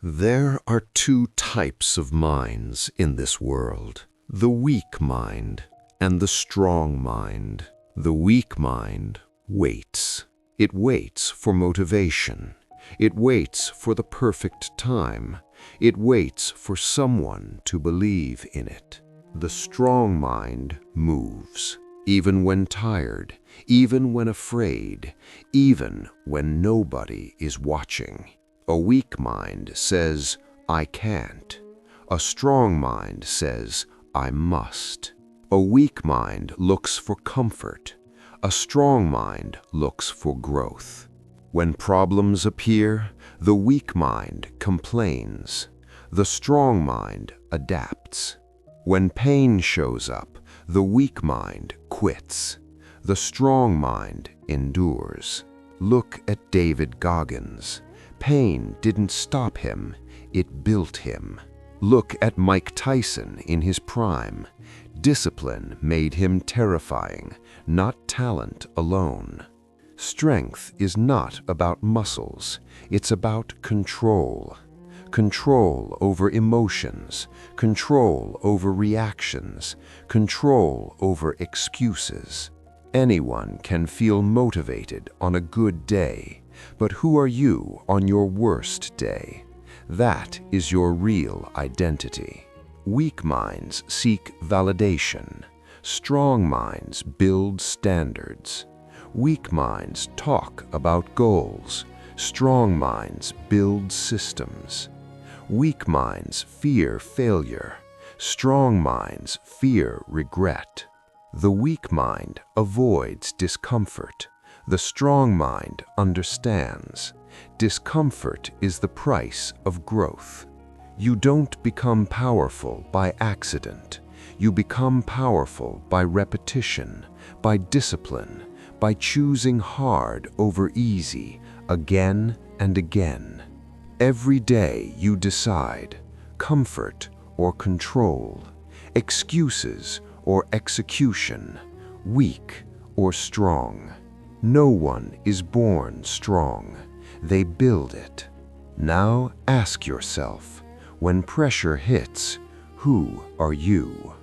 There are two types of minds in this world: the weak mind and the strong mind. The weak mind waits. It waits for motivation. It waits for the perfect time. It waits for someone to believe in it. The strong mind moves, even when tired, even when afraid, even when nobody is watching. A weak mind says, "I can't." A strong mind says, "I must." A weak mind looks for comfort. A strong mind looks for growth. When problems appear, the weak mind complains. The strong mind adapts. When pain shows up, the weak mind quits. The strong mind endures. Look at David Goggins. Pain didn't stop him, it built him. Look at Mike Tyson in his prime. Discipline made him terrifying, not talent alone. Strength is not about muscles, it's about control. Control over emotions, control over reactions, control over excuses. Anyone can feel motivated on a good day, but who are you on your worst day? That is your real identity. Weak minds seek validation. Strong minds build standards. Weak minds talk about goals. Strong minds build systems. Weak minds fear failure. Strong minds fear regret. The weak mind avoids discomfort. The strong mind understands. Discomfort is the price of growth. You don't become powerful by accident. You become powerful by repetition, by discipline, by choosing hard over easy again and again. Every day you decide comfort or control, excuses or execution, weak or strong. No one is born strong. They build it. Now ask yourself, when pressure hits, who are you?